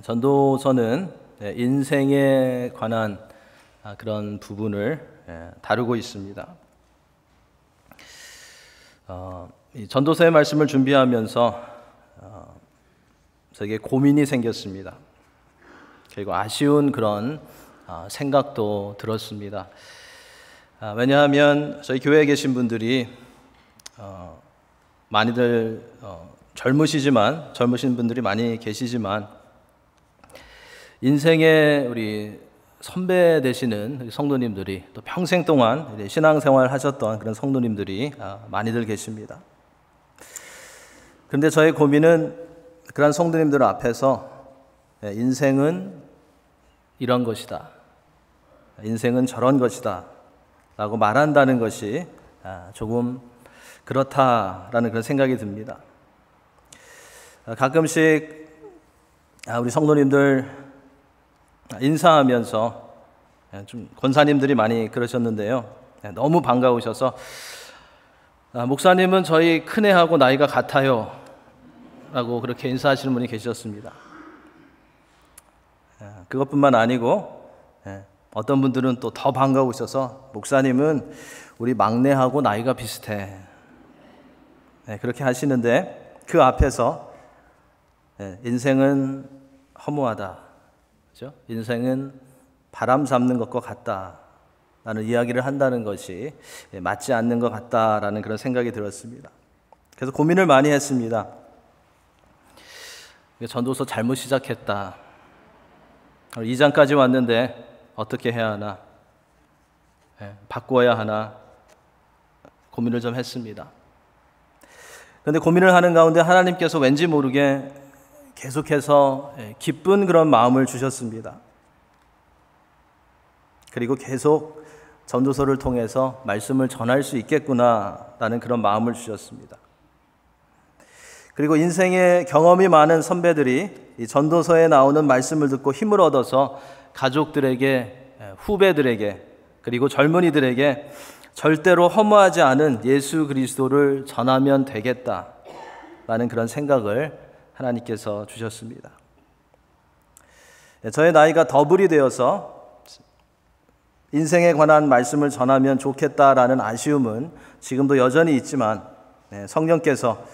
전도서는 인생에 관한 그런 부분을 다루고 있습니다. 이 전도서의 말씀을 준비하면서 저에게 고민이 생겼습니다. 그리고 아쉬운 그런 생각도 들었습니다. 왜냐하면 저희 교회에 계신 분들이 많이들 젊으신 분들이 많이 계시지만 인생의 우리 선배 되시는 성도님들이 또 평생 동안 신앙생활 하셨던 그런 성도님들이 많이들 계십니다. 그런데 저의 고민은 그런 성도님들 앞에서 인생은 이런 것이다, 인생은 저런 것이다 라고 말한다는 것이 조금 그렇다라는 그런 생각이 듭니다. 가끔씩 우리 성도님들 인사하면서 좀 권사님들이 많이 그러셨는데요, 너무 반가우셔서 목사님은 저희 큰애하고 나이가 같아요 라고 그렇게 인사하시는 분이 계셨습니다. 그것뿐만 아니고 어떤 분들은 또 더 반가우셔서 목사님은 우리 막내하고 나이가 비슷해, 그렇게 하시는데 그 앞에서 인생은 허무하다, 그렇죠? 인생은 바람 잡는 것과 같다라는 이야기를 한다는 것이 맞지 않는 것 같다라는 그런 생각이 들었습니다. 그래서 고민을 많이 했습니다. 전도서 잘못 시작했다, 2장까지 왔는데 어떻게 해야 하나, 바꾸어야 하나 고민을 좀 했습니다. 그런데 고민을 하는 가운데 하나님께서 왠지 모르게 계속해서 기쁜 그런 마음을 주셨습니다. 그리고 계속 전도서를 통해서 말씀을 전할 수 있겠구나라는 그런 마음을 주셨습니다. 그리고 인생의 경험이 많은 선배들이 이 전도서에 나오는 말씀을 듣고 힘을 얻어서 가족들에게, 후배들에게, 그리고 젊은이들에게 절대로 허무하지 않은 예수 그리스도를 전하면 되겠다라는 그런 생각을 하나님께서 주셨습니다. 저의 나이가 더블이 되어서 인생에 관한 말씀을 전하면 좋겠다라는 아쉬움은 지금도 여전히 있지만 성령께서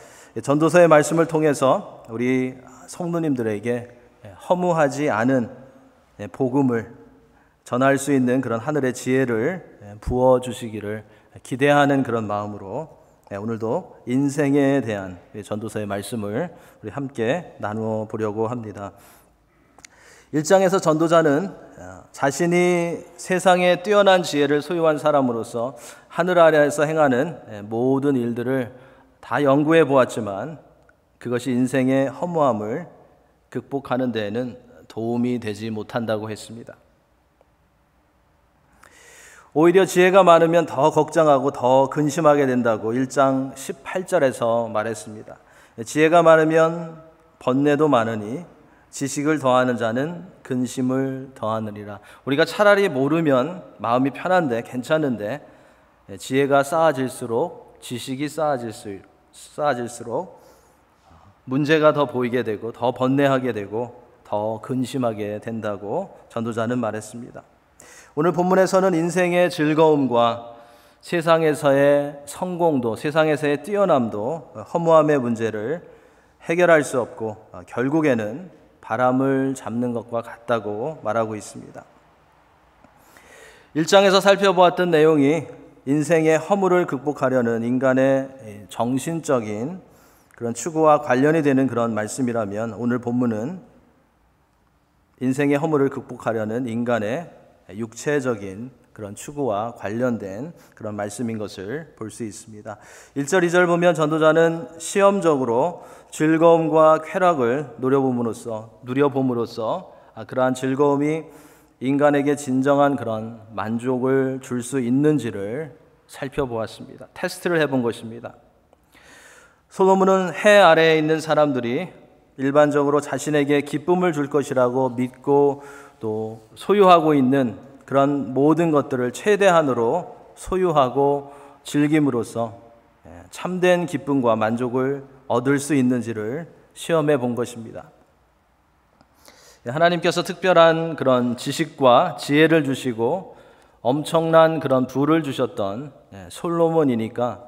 전도서의 말씀을 통해서 우리 성도님들에게 허무하지 않은 복음을 전할 수 있는 그런 하늘의 지혜를 부어주시기를 기대하는 그런 마음으로 오늘도 인생에 대한 전도서의 말씀을 우리 함께 나누어 보려고 합니다. 1장에서 전도자는 자신이 세상에 뛰어난 지혜를 소유한 사람으로서 하늘 아래에서 행하는 모든 일들을 다 연구해 보았지만 그것이 인생의 허무함을 극복하는 데에는 도움이 되지 못한다고 했습니다. 오히려 지혜가 많으면 더 걱정하고 더 근심하게 된다고 1장 18절에서 말했습니다. 지혜가 많으면 번뇌도 많으니 지식을 더하는 자는 근심을 더하느니라. 우리가 차라리 모르면 마음이 편한데 괜찮은데 지혜가 쌓아질수록, 지식이 쌓아질수록 문제가 더 보이게 되고 더 번뇌하게 되고 더 근심하게 된다고 전도자는 말했습니다. 오늘 본문에서는 인생의 즐거움과 세상에서의 성공도, 세상에서의 뛰어남도 허무함의 문제를 해결할 수 없고 결국에는 바람을 잡는 것과 같다고 말하고 있습니다. 1장에서 살펴보았던 내용이 인생의 허물을 극복하려는 인간의 정신적인 그런 추구와 관련이 되는 그런 말씀이라면 오늘 본문은 인생의 허물을 극복하려는 인간의 육체적인 그런 추구와 관련된 그런 말씀인 것을 볼 수 있습니다. 1절, 2절 보면 전도자는 시험적으로 즐거움과 쾌락을 누려봄으로써 그러한 즐거움이 인간에게 진정한 그런 만족을 줄 수 있는지를 살펴보았습니다. 테스트를 해본 것입니다. 솔로몬은 해 아래에 있는 사람들이 일반적으로 자신에게 기쁨을 줄 것이라고 믿고 또 소유하고 있는 그런 모든 것들을 최대한으로 소유하고 즐김으로써 참된 기쁨과 만족을 얻을 수 있는지를 시험해 본 것입니다. 하나님께서 특별한 그런 지식과 지혜를 주시고 엄청난 그런 부를 주셨던 솔로몬이니까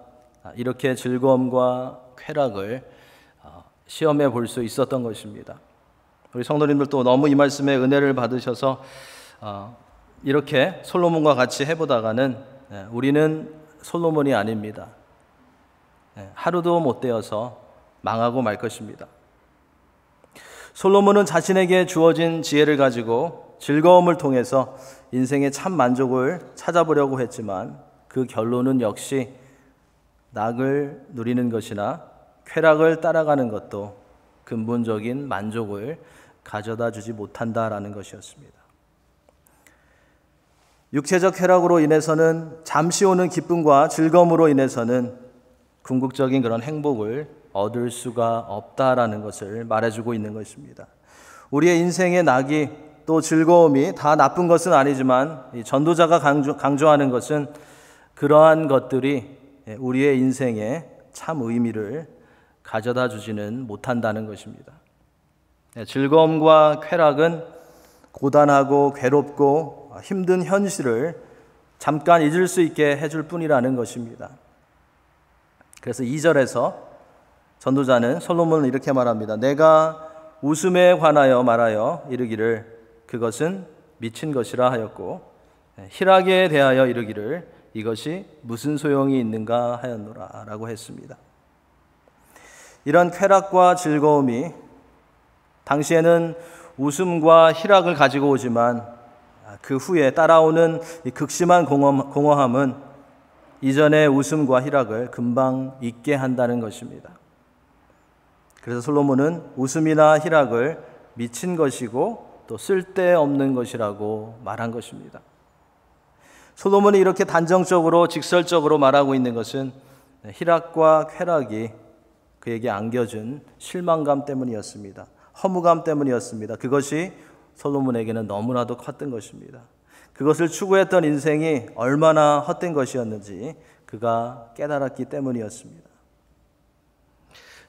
이렇게 즐거움과 쾌락을 시험해 볼 수 있었던 것입니다. 우리 성도님들도 너무 이 말씀에 은혜를 받으셔서 이렇게 솔로몬과 같이 해보다가는 우리는 솔로몬이 아닙니다. 하루도 못 되어서 망하고 말 것입니다. 솔로몬은 자신에게 주어진 지혜를 가지고 즐거움을 통해서 인생의 참 만족을 찾아보려고 했지만 그 결론은 역시 낙을 누리는 것이나 쾌락을 따라가는 것도 근본적인 만족을 가져다 주지 못한다라는 것이었습니다. 육체적 쾌락으로 인해서는 잠시 오는 기쁨과 즐거움으로 인해서는 궁극적인 그런 행복을 얻을 수가 없다라는 것을 말해주고 있는 것입니다. 우리의 인생의 낙이 또 즐거움이 다 나쁜 것은 아니지만 이 전도자가 강조하는 것은 그러한 것들이 우리의 인생에 참 의미를 가져다 주지는 못한다는 것입니다. 즐거움과 쾌락은 고단하고 괴롭고 힘든 현실을 잠깐 잊을 수 있게 해줄 뿐이라는 것입니다. 그래서 2절에서 전도자는 솔로몬은 이렇게 말합니다. 내가 웃음에 관하여 말하여 이르기를 그것은 미친 것이라 하였고 희락에 대하여 이르기를 이것이 무슨 소용이 있는가 하였노라 라고 했습니다. 이런 쾌락과 즐거움이 당시에는 웃음과 희락을 가지고 오지만 그 후에 따라오는 극심한 공허함은 이전의 웃음과 희락을 금방 잊게 한다는 것입니다. 그래서 솔로몬은 웃음이나 희락을 미친 것이고 또 쓸데없는 것이라고 말한 것입니다. 솔로몬이 이렇게 단정적으로 직설적으로 말하고 있는 것은 희락과 쾌락이 그에게 안겨준 실망감 때문이었습니다. 허무감 때문이었습니다. 그것이 솔로몬에게는 너무나도 컸던 것입니다. 그것을 추구했던 인생이 얼마나 헛된 것이었는지 그가 깨달았기 때문이었습니다.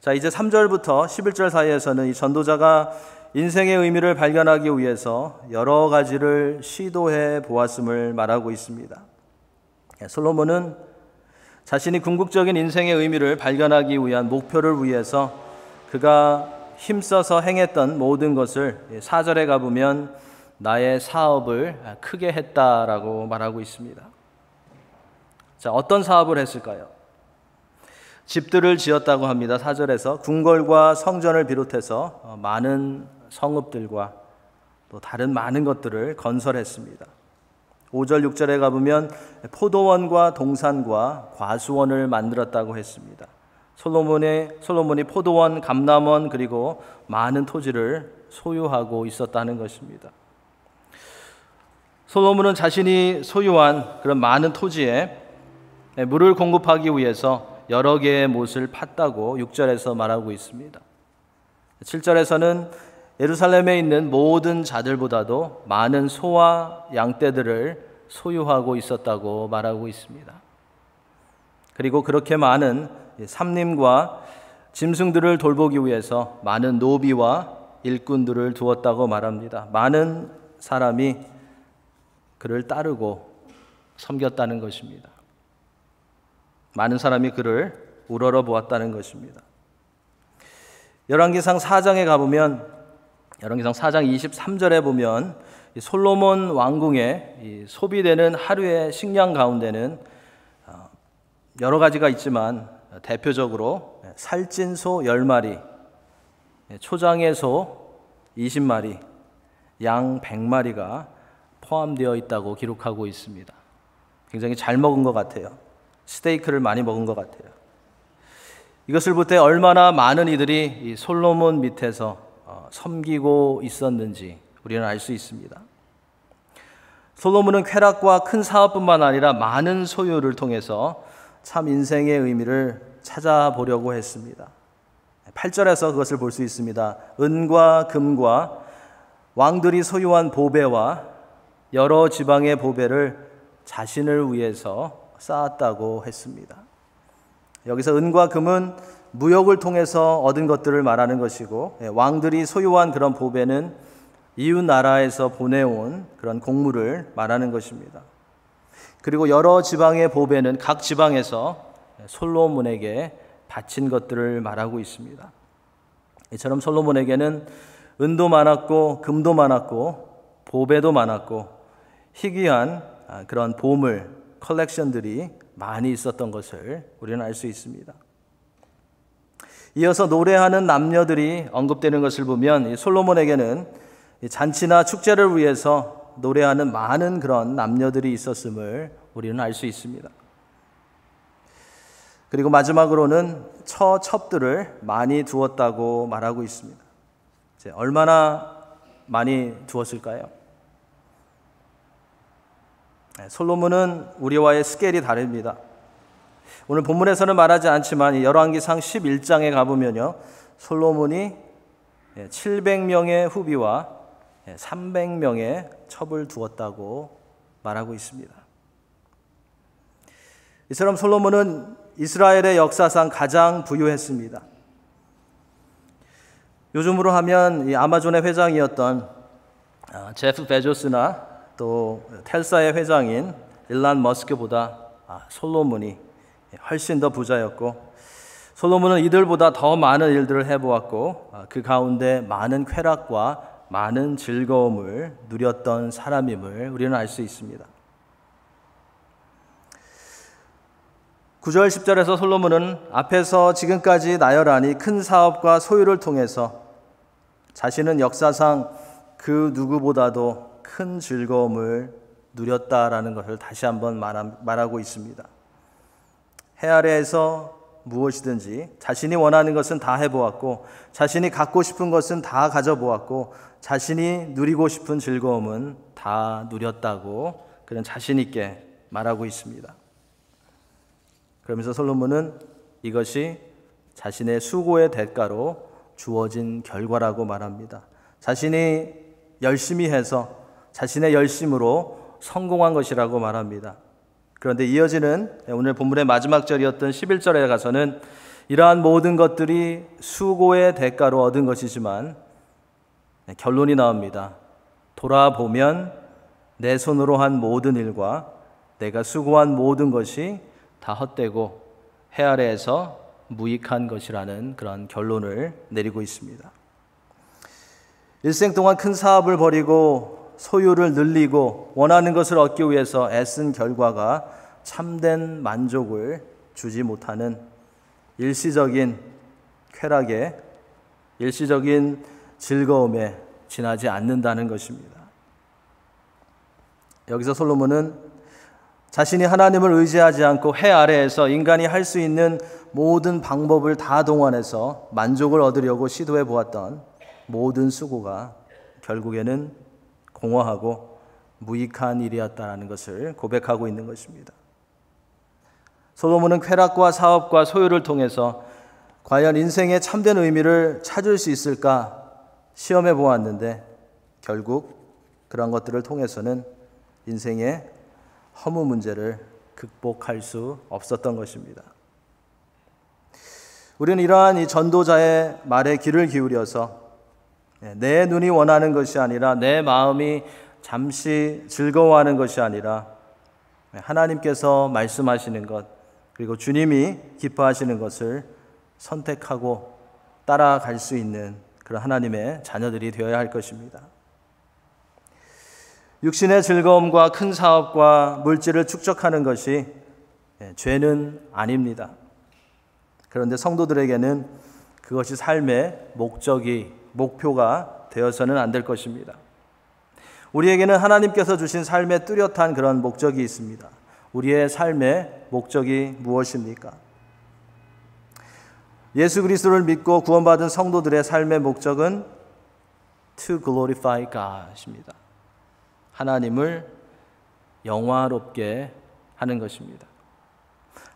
자, 이제 3절부터 11절 사이에서는 이 전도자가 인생의 의미를 발견하기 위해서 여러 가지를 시도해 보았음을 말하고 있습니다. 솔로몬은 자신이 궁극적인 인생의 의미를 발견하기 위한 목표를 위해서 그가 힘써서 행했던 모든 것을 4절에 가보면 나의 사업을 크게 했다라고 말하고 있습니다. 자, 어떤 사업을 했을까요? 집들을 지었다고 합니다. 4절에서 궁궐과 성전을 비롯해서 많은 성읍들과 또 다른 많은 것들을 건설했습니다. 5절, 6절에 가보면 포도원과 동산과 과수원을 만들었다고 했습니다. 솔로몬이 포도원, 감람원 그리고 많은 토지를 소유하고 있었다는 것입니다. 솔로몬은 자신이 소유한 그런 많은 토지에 물을 공급하기 위해서 여러 개의 못을 팠다고 6절에서 말하고 있습니다. 7절에서는 예루살렘에 있는 모든 자들보다도 많은 소와 양떼들을 소유하고 있었다고 말하고 있습니다. 그리고 그렇게 많은 삼림과 짐승들을 돌보기 위해서 많은 노비와 일꾼들을 두었다고 말합니다. 많은 사람이 그를 따르고 섬겼다는 것입니다. 많은 사람이 그를 우러러 보았다는 것입니다. 열왕기상 4장에 가보면 열왕기상 4장 23절에 보면 솔로몬 왕궁에 소비되는 하루의 식량 가운데는 여러 가지가 있지만 대표적으로 살찐 소 10마리, 초장의 소 20마리, 양 100마리가 포함되어 있다고 기록하고 있습니다. 굉장히 잘 먹은 것 같아요. 스테이크를 많이 먹은 것 같아요. 이것을 볼 때 얼마나 많은 이들이 이 솔로몬 밑에서 섬기고 있었는지 우리는 알 수 있습니다. 솔로몬은 쾌락과 큰 사업뿐만 아니라 많은 소유를 통해서 참 인생의 의미를 찾아보려고 했습니다. 8절에서 그것을 볼 수 있습니다. 은과 금과 왕들이 소유한 보배와 여러 지방의 보배를 자신을 위해서 쌓았다고 했습니다. 여기서 은과 금은 무역을 통해서 얻은 것들을 말하는 것이고 왕들이 소유한 그런 보배는 이웃 나라에서 보내온 그런 곡물을 말하는 것입니다. 그리고 여러 지방의 보배는 각 지방에서 솔로몬에게 바친 것들을 말하고 있습니다. 이처럼 솔로몬에게는 은도 많았고 금도 많았고 보배도 많았고 희귀한 그런 보물 컬렉션들이 많이 있었던 것을 우리는 알 수 있습니다. 이어서 노래하는 남녀들이 언급되는 것을 보면 솔로몬에게는 잔치나 축제를 위해서 노래하는 많은 그런 남녀들이 있었음을 우리는 알 수 있습니다. 그리고 마지막으로는 처첩들을 많이 두었다고 말하고 있습니다. 얼마나 많이 두었을까요? 솔로몬은 우리와의 스케일이 다릅니다. 오늘 본문에서는 말하지 않지만 열왕기상 11장에 가보면요, 솔로몬이 700명의 후비와 300명의 첩을 두었다고 말하고 있습니다. 이처럼 솔로몬은 이스라엘의 역사상 가장 부유했습니다. 요즘으로 하면 이 아마존의 회장이었던 제프 베조스나 또 텔사의 회장인 일란 머스크보다 솔로몬이 훨씬 더 부자였고, 솔로몬은 이들보다 더 많은 일들을 해보았고 그 가운데 많은 쾌락과 많은 즐거움을 누렸던 사람임을 우리는 알 수 있습니다. 9절 10절에서 솔로몬은 앞에서 지금까지 나열하니 큰 사업과 소유를 통해서 자신은 역사상 그 누구보다도 큰 즐거움을 누렸다라는 것을 다시 한번 말하고 있습니다. 해 아래에서 무엇이든지 자신이 원하는 것은 다 해보았고, 자신이 갖고 싶은 것은 다 가져보았고, 자신이 누리고 싶은 즐거움은 다 누렸다고 그는 자신 있게 말하고 있습니다. 그러면서 솔로몬은 이것이 자신의 수고의 대가로 주어진 결과라고 말합니다. 자신이 열심히 해서 자신의 열심으로 성공한 것이라고 말합니다. 그런데 이어지는 오늘 본문의 마지막 절이었던 11절에 가서는 이러한 모든 것들이 수고의 대가로 얻은 것이지만 결론이 나옵니다. 돌아보면 내 손으로 한 모든 일과 내가 수고한 모든 것이 다 헛되고 해 아래에서 무익한 것이라는 그런 결론을 내리고 있습니다. 일생 동안 큰 사업을 벌이고 소유를 늘리고 원하는 것을 얻기 위해서 애쓴 결과가 참된 만족을 주지 못하는 일시적인 쾌락에, 일시적인 즐거움에 지나지 않는다는 것입니다. 여기서 솔로몬은 자신이 하나님을 의지하지 않고 해 아래에서 인간이 할 수 있는 모든 방법을 다 동원해서 만족을 얻으려고 시도해 보았던 모든 수고가 결국에는 공허하고 무익한 일이었다는 것을 고백하고 있는 것입니다. 솔로몬은 쾌락과 사업과 소유를 통해서 과연 인생의 참된 의미를 찾을 수 있을까 시험해 보았는데 결국 그런 것들을 통해서는 인생의 허무 문제를 극복할 수 없었던 것입니다. 우리는 이러한 이 전도자의 말에 귀를 기울여서 내 눈이 원하는 것이 아니라, 내 마음이 잠시 즐거워하는 것이 아니라 하나님께서 말씀하시는 것, 그리고 주님이 기뻐하시는 것을 선택하고 따라갈 수 있는 그런 하나님의 자녀들이 되어야 할 것입니다. 육신의 즐거움과 큰 사업과 물질을 축적하는 것이 죄는 아닙니다. 그런데 성도들에게는 그것이 삶의 목표가 되어서는 안 될 것입니다. 우리에게는 하나님께서 주신 삶의 뚜렷한 그런 목적이 있습니다. 우리의 삶의 목적이 무엇입니까? 예수 그리스도를 믿고 구원받은 성도들의 삶의 목적은 to glorify God입니다. 하나님을 영화롭게 하는 것입니다.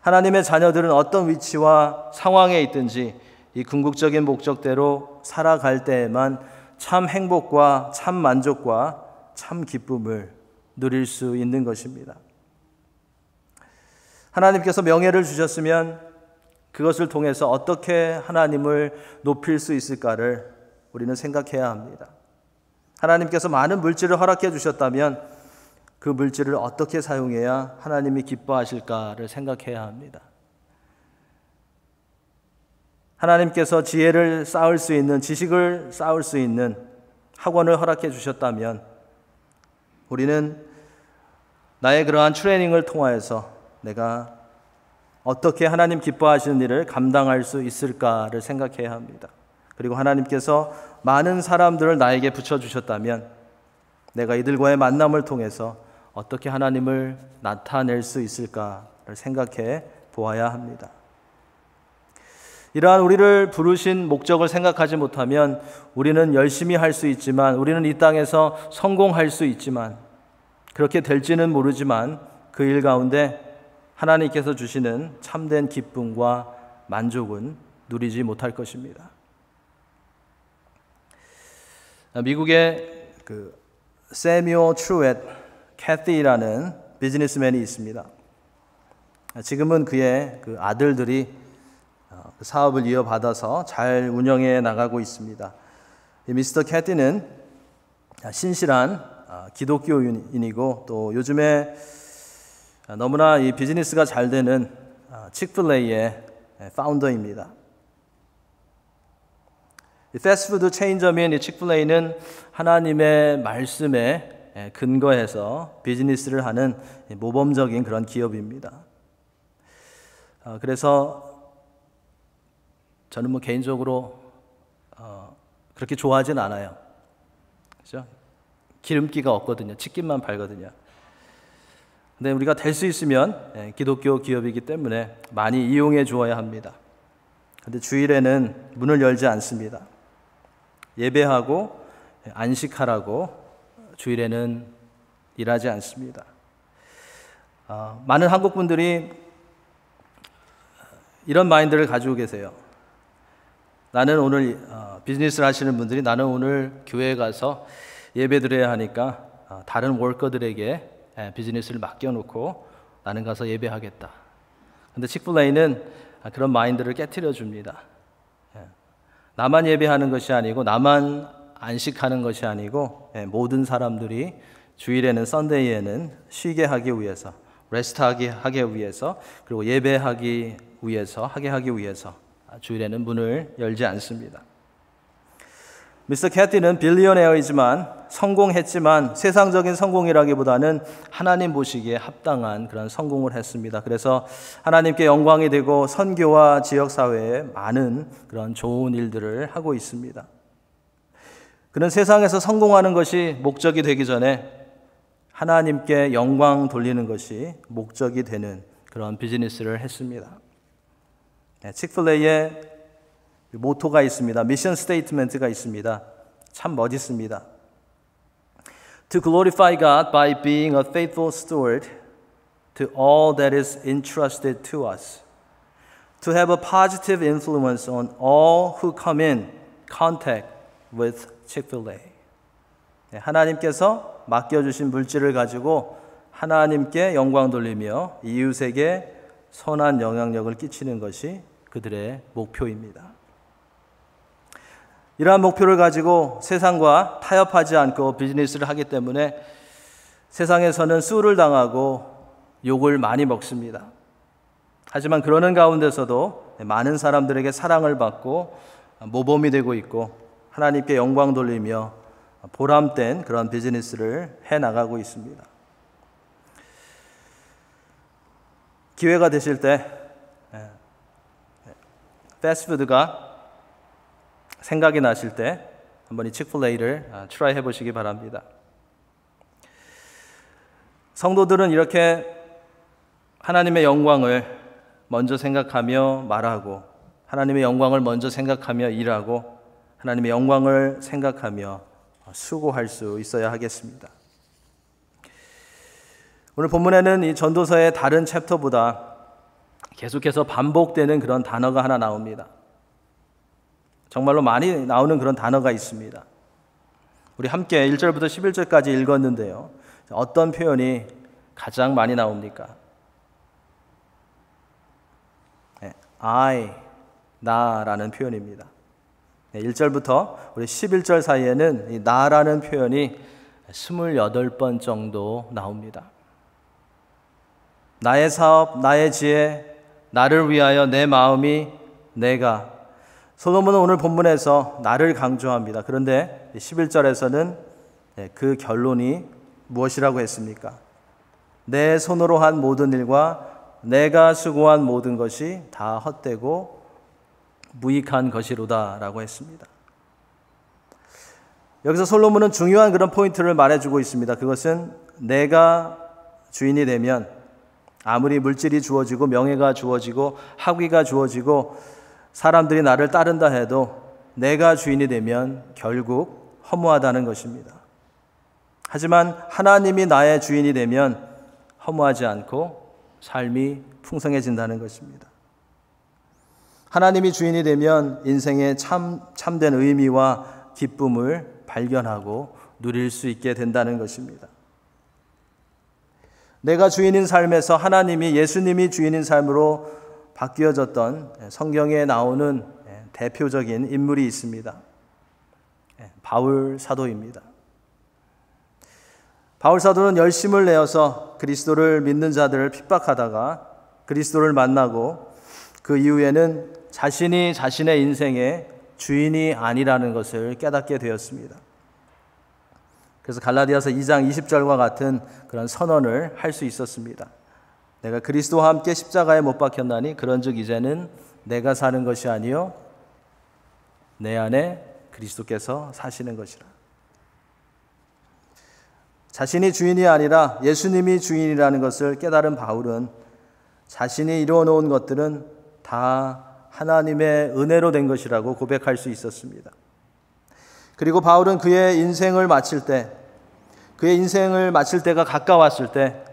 하나님의 자녀들은 어떤 위치와 상황에 있든지 이 궁극적인 목적대로 살아갈 때에만 참 행복과 참 만족과 참 기쁨을 누릴 수 있는 것입니다. 하나님께서 명예를 주셨으면 그것을 통해서 어떻게 하나님을 높일 수 있을까를 우리는 생각해야 합니다. 하나님께서 많은 물질을 허락해 주셨다면 그 물질을 어떻게 사용해야 하나님이 기뻐하실까를 생각해야 합니다. 하나님께서 지혜를 쌓을 수 있는, 지식을 쌓을 수 있는 학원을 허락해 주셨다면 우리는 나의 그러한 트레이닝을 통하여서 내가 어떻게 하나님 기뻐하시는 일을 감당할 수 있을까를 생각해야 합니다. 그리고 하나님께서 많은 사람들을 나에게 붙여주셨다면 내가 이들과의 만남을 통해서 어떻게 하나님을 나타낼 수 있을까를 생각해 보아야 합니다. 이러한 우리를 부르신 목적을 생각하지 못하면 우리는 열심히 할 수 있지만, 우리는 이 땅에서 성공할 수 있지만, 그렇게 될지는 모르지만 그 일 가운데 하나님께서 주시는 참된 기쁨과 만족은 누리지 못할 것입니다. 미국의 세뮤얼 트루엣 캐티라는 비즈니스맨이 있습니다. 지금은 그의 아들들이 사업을 이어받아서 잘 운영해 나가고 있습니다. 미스터 캐티는 신실한 기독교인이고 또 요즘에 너무나 이 비즈니스가 잘 되는 칙플레이의 파운더입니다. 이 패스트푸드 체인점인 이 칙플레이는 하나님의 말씀에 근거해서 비즈니스를 하는 모범적인 그런 기업입니다. 그래서 저는 개인적으로 그렇게 좋아하진 않아요. 그렇죠? 기름기가 없거든요. 치킨만 팔거든요. 근데 우리가 될 수 있으면 기독교 기업이기 때문에 많이 이용해 주어야 합니다. 근데 주일에는 문을 열지 않습니다. 예배하고 안식하라고 주일에는 일하지 않습니다. 많은 한국 분들이 이런 마인드를 가지고 계세요. 나는 오늘 비즈니스를 하시는 분들이 나는 오늘 교회에 가서 예배 드려야 하니까 다른 워커들에게 비즈니스를 맡겨놓고 나는 가서 예배하겠다. 근데 칙플레이는 그런 마인드를 깨트려 줍니다. 나만 예배하는 것이 아니고 나만 안식하는 것이 아니고 모든 사람들이 주일에는 썬데이에는 쉬게 하기 위해서, 레스트하게 하기 위해서, 그리고 예배하기 위해서, 하게 하기 위해서 주일에는 문을 열지 않습니다. 미스터 캐티는 빌리어네어이지만 성공했지만 세상적인 성공이라기보다는 하나님 보시기에 합당한 그런 성공을 했습니다. 그래서 하나님께 영광이 되고 선교와 지역사회에 많은 그런 좋은 일들을 하고 있습니다. 그는 세상에서 성공하는 것이 목적이 되기 전에 하나님께 영광 돌리는 것이 목적이 되는 그런 비즈니스를 했습니다. 칙플레이의 모토가 있습니다. 미션 스테이트먼트가 있습니다. 참 멋있습니다. To glorify God by being a faithful steward to all that is entrusted to us. To have a positive influence on all who come in contact with Chick-fil-A. 하나님께서 맡겨주신 물질을 가지고 하나님께 영광 돌리며 이웃에게 선한 영향력을 끼치는 것이 그들의 목표입니다. 이러한 목표를 가지고 세상과 타협하지 않고 비즈니스를 하기 때문에 세상에서는 수를 당하고 욕을 많이 먹습니다. 하지만 그러는 가운데서도 많은 사람들에게 사랑을 받고 모범이 되고 있고 하나님께 영광 돌리며 보람된 그런 비즈니스를 해나가고 있습니다. 기회가 되실 때 패스트푸드가 생각이 나실 때 한번 이 칙플레이를 트라이 해보시기 바랍니다. 성도들은 이렇게 하나님의 영광을 먼저 생각하며 말하고 하나님의 영광을 먼저 생각하며 일하고 하나님의 영광을 생각하며 수고할 수 있어야 하겠습니다. 오늘 본문에는 이 전도서의 다른 챕터보다 계속해서 반복되는 그런 단어가 하나 나옵니다. 정말로 많이 나오는 그런 단어가 있습니다. 우리 함께 1절부터 11절까지 읽었는데요. 어떤 표현이 가장 많이 나옵니까? I, 나라는 표현입니다. 1절부터 우리 11절 사이에는 이 나라는 표현이 28번 정도 나옵니다. 나의 사업, 나의 지혜, 나를 위하여 내 마음이 내가. 솔로몬은 오늘 본문에서 나를 강조합니다. 그런데 11절에서는 그 결론이 무엇이라고 했습니까? 내 손으로 한 모든 일과 내가 수고한 모든 것이 다 헛되고 무익한 것이로다 라고 했습니다. 여기서 솔로몬은 중요한 그런 포인트를 말해주고 있습니다. 그것은 내가 주인이 되면 아무리 물질이 주어지고 명예가 주어지고 학위가 주어지고 사람들이 나를 따른다 해도 내가 주인이 되면 결국 허무하다는 것입니다. 하지만 하나님이 나의 주인이 되면 허무하지 않고 삶이 풍성해진다는 것입니다. 하나님이 주인이 되면 인생의 참된 의미와 기쁨을 발견하고 누릴 수 있게 된다는 것입니다. 내가 주인인 삶에서 하나님이 예수님이 주인인 삶으로 바뀌어졌던 성경에 나오는 대표적인 인물이 있습니다. 바울 사도입니다. 바울 사도는 열심을 내어서 그리스도를 믿는 자들을 핍박하다가 그리스도를 만나고 그 이후에는 자신이 자신의 인생의 주인이 아니라는 것을 깨닫게 되었습니다. 그래서 갈라디아서 2장 20절과 같은 그런 선언을 할 수 있었습니다. 내가 그리스도와 함께 십자가에 못 박혔나니 그런즉 이제는 내가 사는 것이 아니요 내 안에 그리스도께서 사시는 것이라. 자신이 주인이 아니라 예수님이 주인이라는 것을 깨달은 바울은 자신이 이루어 놓은 것들은 다 하나님의 은혜로 된 것이라고 고백할 수 있었습니다. 그리고 바울은 그의 인생을 마칠 때가 가까웠을 때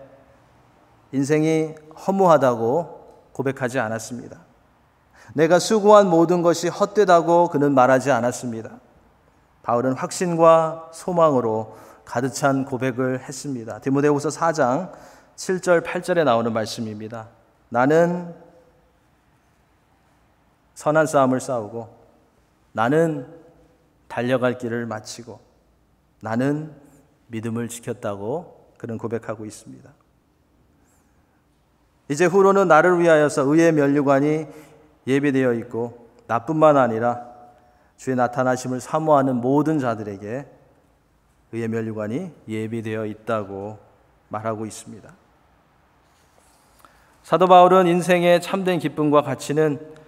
인생이 허무하다고 고백하지 않았습니다. 내가 수고한 모든 것이 헛되다고 그는 말하지 않았습니다. 바울은 확신과 소망으로 가득 찬 고백을 했습니다. 디모데후서 4장 7절 8절에 나오는 말씀입니다. 나는 선한 싸움을 싸우고 나는 달려갈 길을 마치고 나는 믿음을 지켰다고 그는 고백하고 있습니다. 이제 후로는 나를 위하여서 의의 면류관이 예비되어 있고 나뿐만 아니라 주의 나타나심을 사모하는 모든 자들에게 의의 면류관이 예비되어 있다고 말하고 있습니다. 사도 바울은 인생의 참된 기쁨과 가치는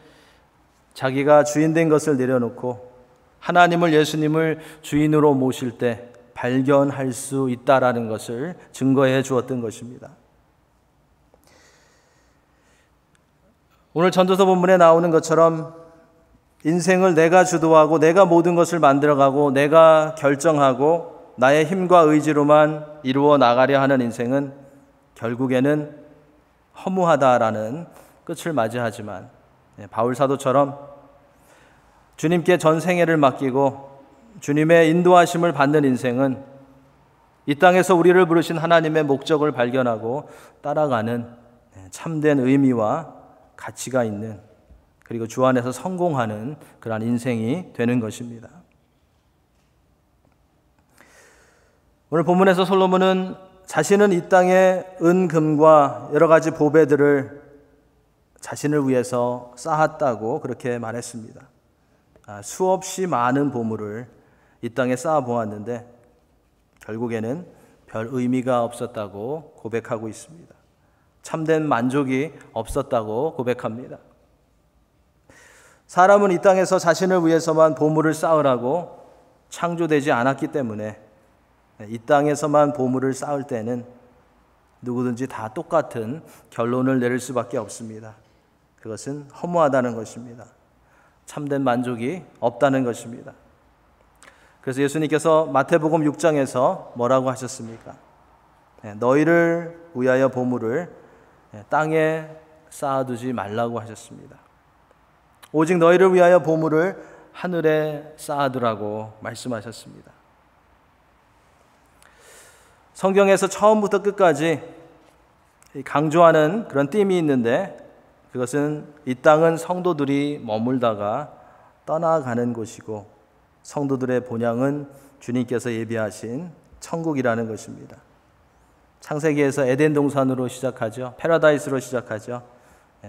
자기가 주인된 것을 내려놓고 하나님을 예수님을 주인으로 모실 때 발견할 수 있다라는 것을 증거해 주었던 것입니다. 오늘 전도서 본문에 나오는 것처럼 인생을 내가 주도하고 내가 모든 것을 만들어가고 내가 결정하고 나의 힘과 의지로만 이루어 나가려 하는 인생은 결국에는 허무하다라는 끝을 맞이하지만 바울 사도처럼 주님께 전 생애를 맡기고 주님의 인도하심을 받는 인생은 이 땅에서 우리를 부르신 하나님의 목적을 발견하고 따라가는 참된 의미와 가치가 있는 그리고 주 안에서 성공하는 그러한 인생이 되는 것입니다. 오늘 본문에서 솔로몬은 자신은 이 땅의 은금과 여러 가지 보배들을 자신을 위해서 쌓았다고 그렇게 말했습니다. 수없이 많은 보물을 이 땅에 쌓아 보았는데 결국에는 별 의미가 없었다고 고백하고 있습니다. 참된 만족이 없었다고 고백합니다. 사람은 이 땅에서 자신을 위해서만 보물을 쌓으라고 창조되지 않았기 때문에 이 땅에서만 보물을 쌓을 때는 누구든지 다 똑같은 결론을 내릴 수밖에 없습니다. 그것은 허무하다는 것입니다. 참된 만족이 없다는 것입니다. 그래서 예수님께서 마태복음 6장에서 뭐라고 하셨습니까? 너희를 위하여 보물을 땅에 쌓아두지 말라고 하셨습니다. 오직 너희를 위하여 보물을 하늘에 쌓아두라고 말씀하셨습니다. 성경에서 처음부터 끝까지 강조하는 그런 띠임이 있는데 그것은 이 땅은 성도들이 머물다가 떠나가는 곳이고 성도들의 본향은 주님께서 예비하신 천국이라는 것입니다. 창세기에서 에덴 동산으로 시작하죠. 패러다이스로 시작하죠.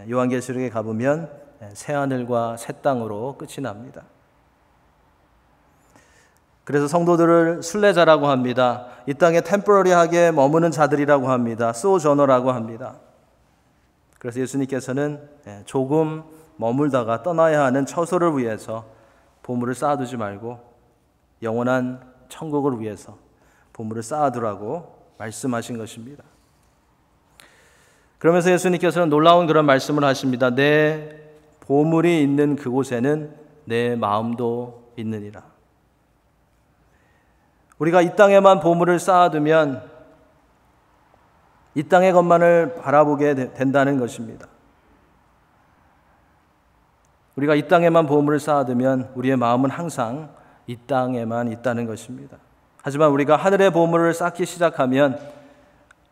요한계시록에 가보면 새하늘과 새 땅으로 끝이 납니다. 그래서 성도들을 순례자라고 합니다. 이 땅에 템포러리하게 머무는 자들이라고 합니다. 소저너라고 합니다. 그래서 예수님께서는 조금 머물다가 떠나야 하는 처소를 위해서 보물을 쌓아두지 말고 영원한 천국을 위해서 보물을 쌓아두라고 말씀하신 것입니다. 그러면서 예수님께서는 놀라운 그런 말씀을 하십니다. 내 보물이 있는 그곳에는 내 마음도 있느니라. 우리가 이 땅에만 보물을 쌓아두면 이 땅의 것만을 바라보게 된다는 것입니다. 우리가 이 땅에만 보물을 쌓아두면 우리의 마음은 항상 이 땅에만 있다는 것입니다. 하지만 우리가 하늘의 보물을 쌓기 시작하면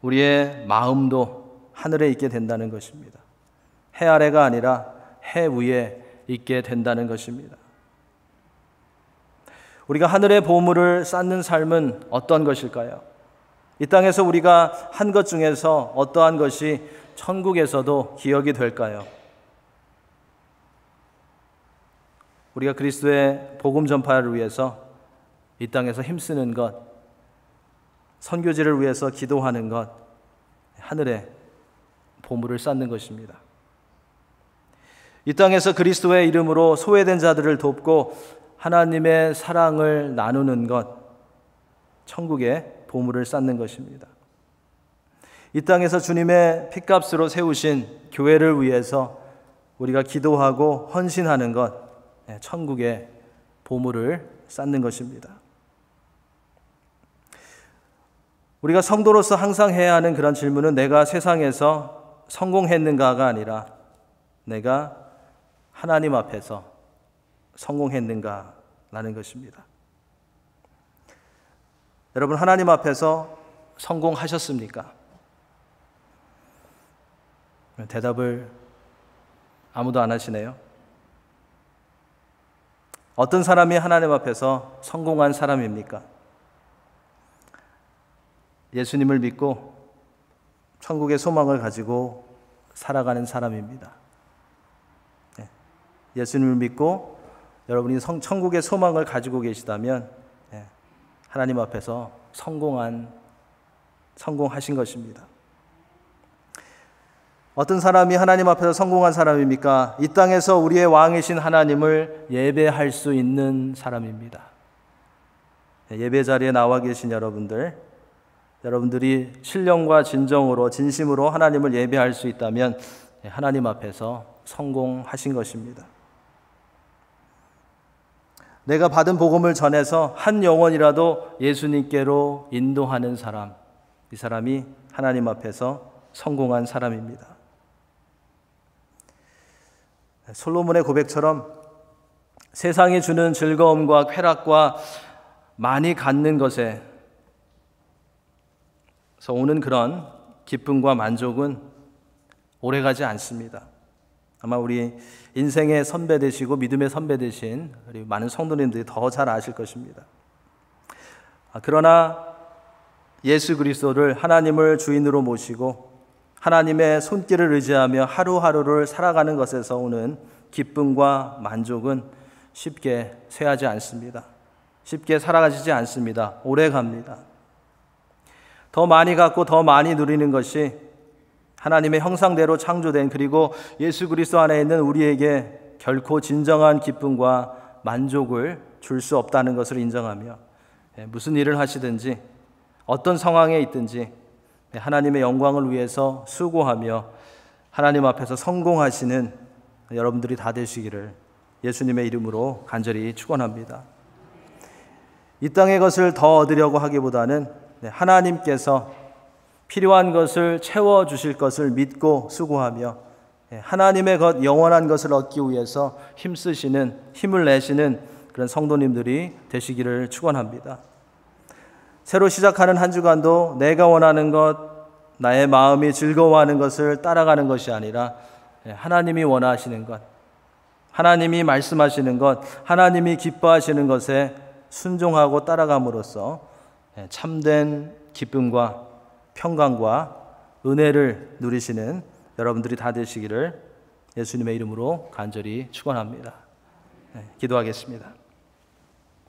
우리의 마음도 하늘에 있게 된다는 것입니다. 해 아래가 아니라 해 위에 있게 된다는 것입니다. 우리가 하늘의 보물을 쌓는 삶은 어떤 것일까요? 이 땅에서 우리가 한 것 중에서 어떠한 것이 천국에서도 기억이 될까요? 우리가 그리스도의 복음 전파를 위해서 이 땅에서 힘쓰는 것, 선교지를 위해서 기도하는 것, 하늘에 보물을 쌓는 것입니다. 이 땅에서 그리스도의 이름으로 소외된 자들을 돕고 하나님의 사랑을 나누는 것, 천국에 보물을 쌓는 것입니다. 이 땅에서 주님의 핏값으로 세우신 교회를 위해서 우리가 기도하고 헌신하는 것, 천국에 보물을 쌓는 것입니다. 우리가 성도로서 항상 해야 하는 그런 질문은 내가 세상에서 성공했는가가 아니라 내가 하나님 앞에서 성공했는가라는 것입니다. 여러분, 하나님 앞에서 성공하셨습니까? 대답을 아무도 안 하시네요. 어떤 사람이 하나님 앞에서 성공한 사람입니까? 예수님을 믿고 천국의 소망을 가지고 살아가는 사람입니다. 예수님을 믿고 여러분이 천국의 소망을 가지고 계시다면 하나님 앞에서 성공하신 것입니다. 어떤 사람이 하나님 앞에서 성공한 사람입니까? 이 땅에서 우리의 왕이신 하나님을 예배할 수 있는 사람입니다. 예배 자리에 나와 계신 여러분들이 신령과 진정으로 진심으로 하나님을 예배할 수 있다면 하나님 앞에서 성공하신 것입니다. 내가 받은 복음을 전해서 한 영혼이라도 예수님께로 인도하는 사람, 이 사람이 하나님 앞에서 성공한 사람입니다. 솔로몬의 고백처럼 세상이 주는 즐거움과 쾌락과 많이 갖는 것에서 오는 그런 기쁨과 만족은 오래가지 않습니다. 아마 우리 인생의 선배 되시고 믿음의 선배 되신 우리 많은 성도님들이 더 잘 아실 것입니다. 그러나 예수 그리스도를 하나님을 주인으로 모시고 하나님의 손길을 의지하며 하루하루를 살아가는 것에서 오는 기쁨과 만족은 쉽게 쇠하지 않습니다. 쉽게 살아가지 않습니다. 오래 갑니다. 더 많이 갖고 더 많이 누리는 것이 하나님의 형상대로 창조된 그리고 예수 그리스도 안에 있는 우리에게 결코 진정한 기쁨과 만족을 줄 수 없다는 것을 인정하며 무슨 일을 하시든지 어떤 상황에 있든지 하나님의 영광을 위해서 수고하며 하나님 앞에서 성공하시는 여러분들이 다 되시기를 예수님의 이름으로 간절히 축원합니다. 이 땅의 것을 더 얻으려고 하기보다는 하나님께서 필요한 것을 채워주실 것을 믿고 수고하며 하나님의 것, 영원한 것을 얻기 위해서 힘쓰시는, 힘을 내시는 그런 성도님들이 되시기를 축원합니다. 새로 시작하는 한 주간도 내가 원하는 것, 나의 마음이 즐거워하는 것을 따라가는 것이 아니라 하나님이 원하시는 것, 하나님이 말씀하시는 것, 하나님이 기뻐하시는 것에 순종하고 따라감으로써 참된 기쁨과 평강과 은혜를 누리시는 여러분들이 다 되시기를 예수님의 이름으로 간절히 축원합니다. 기도하겠습니다.